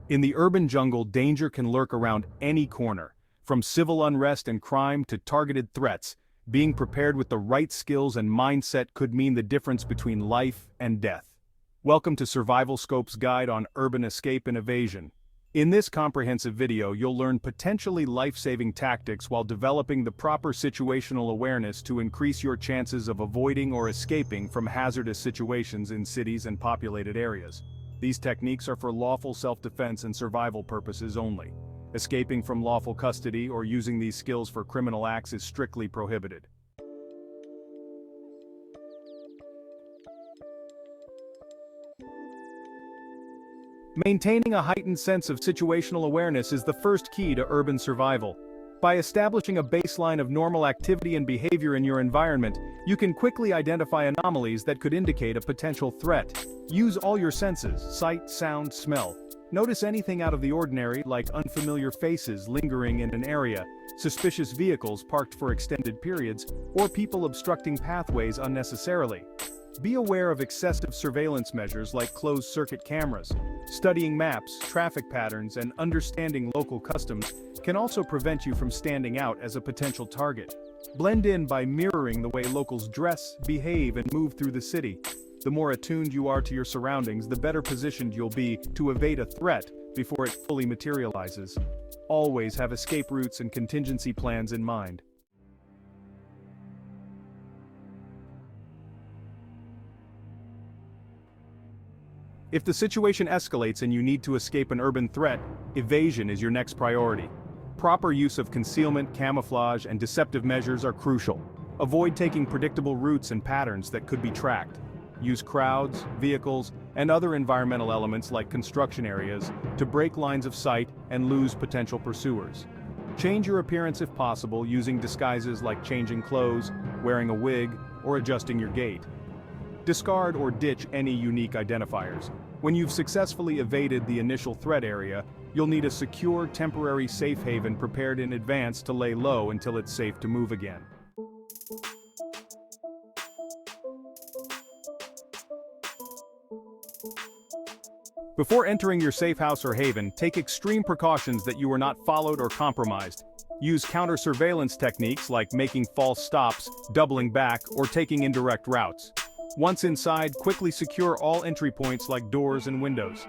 In the urban jungle, danger can lurk around any corner. From civil unrest and crime to targeted threats, being prepared with the right skills and mindset could mean the difference between life and death. Welcome to Survival Scope's guide on urban escape and evasion. In this comprehensive video, you'll learn potentially life-saving tactics while developing the proper situational awareness to increase your chances of avoiding or escaping from hazardous situations in cities and populated areas. These techniques are for lawful self-defense and survival purposes only. Escaping from lawful custody or using these skills for criminal acts is strictly prohibited. Maintaining a heightened sense of situational awareness is the first key to urban survival. By establishing a baseline of normal activity and behavior in your environment, you can quickly identify anomalies that could indicate a potential threat. Use all your senses: sight, sound, smell. Notice anything out of the ordinary, like unfamiliar faces lingering in an area, suspicious vehicles parked for extended periods, or people obstructing pathways unnecessarily. Be aware of excessive surveillance measures like closed-circuit cameras. Studying maps, traffic patterns, and understanding local customs can also prevent you from standing out as a potential target. Blend in by mirroring the way locals dress, behave, and move through the city. The more attuned you are to your surroundings, the better positioned you'll be to evade a threat before it fully materializes. Always have escape routes and contingency plans in mind. If the situation escalates and you need to escape an urban threat, evasion is your next priority. Proper use of concealment, camouflage, and deceptive measures are crucial. Avoid taking predictable routes and patterns that could be tracked. Use crowds, vehicles, and other environmental elements like construction areas to break lines of sight and lose potential pursuers. Change your appearance if possible, using disguises like changing clothes, wearing a wig, or adjusting your gait. Discard or ditch any unique identifiers. When you've successfully evaded the initial threat area, you'll need a secure, temporary safe haven prepared in advance to lay low until it's safe to move again. Before entering your safe house or haven, take extreme precautions that you are not followed or compromised. Use counter-surveillance techniques like making false stops, doubling back, or taking indirect routes. Once inside, quickly secure all entry points like doors and windows.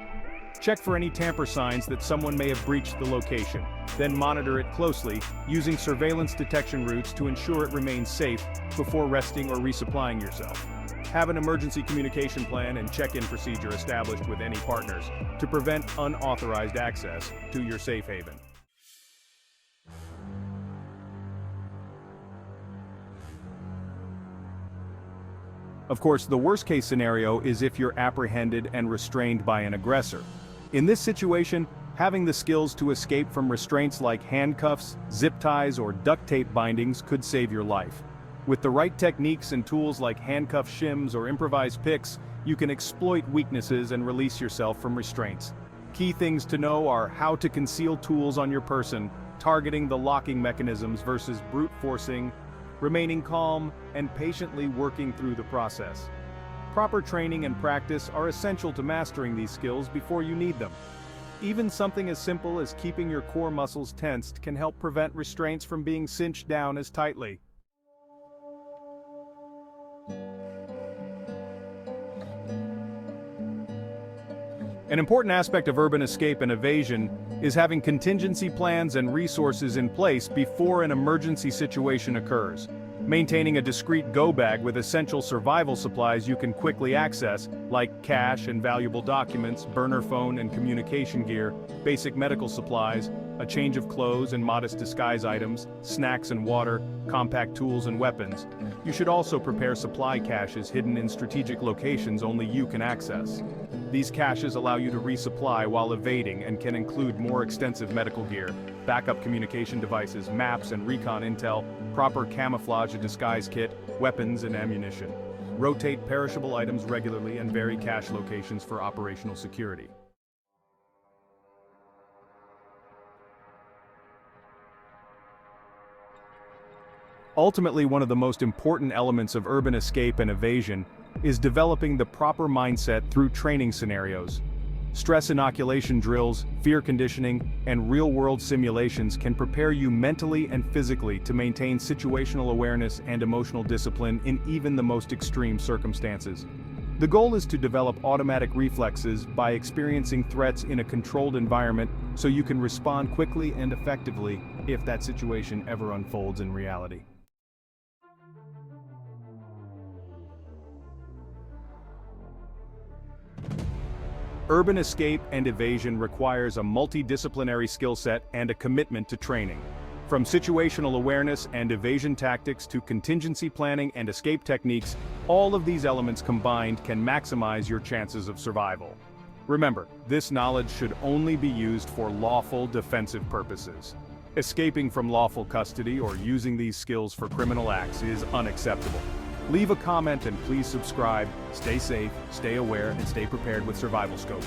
Check for any tamper signs that someone may have breached the location. Then monitor it closely, using surveillance detection routes to ensure it remains safe before resting or resupplying yourself. Have an emergency communication plan and check-in procedure established with any partners to prevent unauthorized access to your safe haven. Of course, the worst-case scenario is if you're apprehended and restrained by an aggressor. In this situation, having the skills to escape from restraints like handcuffs, zip ties, or duct tape bindings could save your life. With the right techniques and tools like handcuff shims or improvised picks, you can exploit weaknesses and release yourself from restraints. Key things to know are how to conceal tools on your person, targeting the locking mechanisms versus brute forcing, remaining calm, and patiently working through the process. Proper training and practice are essential to mastering these skills before you need them. Even something as simple as keeping your core muscles tensed can help prevent restraints from being cinched down as tightly. An important aspect of urban escape and evasion is having contingency plans and resources in place before an emergency situation occurs. Maintaining a discreet go bag with essential survival supplies you can quickly access, like cash and valuable documents, burner phone and communication gear, basic medical supplies, a change of clothes and modest disguise items, snacks and water, compact tools and weapons. You should also prepare supply caches hidden in strategic locations only you can access. These caches allow you to resupply while evading and can include more extensive medical gear, backup communication devices, maps and recon intel, proper camouflage and disguise kit, weapons and ammunition. Rotate perishable items regularly and vary cache locations for operational security. Ultimately, one of the most important elements of urban escape and evasion is developing the proper mindset through training scenarios. Stress inoculation drills, fear conditioning, and real-world simulations can prepare you mentally and physically to maintain situational awareness and emotional discipline in even the most extreme circumstances. The goal is to develop automatic reflexes by experiencing threats in a controlled environment so you can respond quickly and effectively if that situation ever unfolds in reality. Urban escape and evasion requires a multidisciplinary skill set and a commitment to training. From situational awareness and evasion tactics to contingency planning and escape techniques, all of these elements combined can maximize your chances of survival. Remember, this knowledge should only be used for lawful defensive purposes. Escaping from lawful custody or using these skills for criminal acts is unacceptable. Leave a comment and please subscribe. Stay safe, stay aware, and stay prepared with Survival Scope.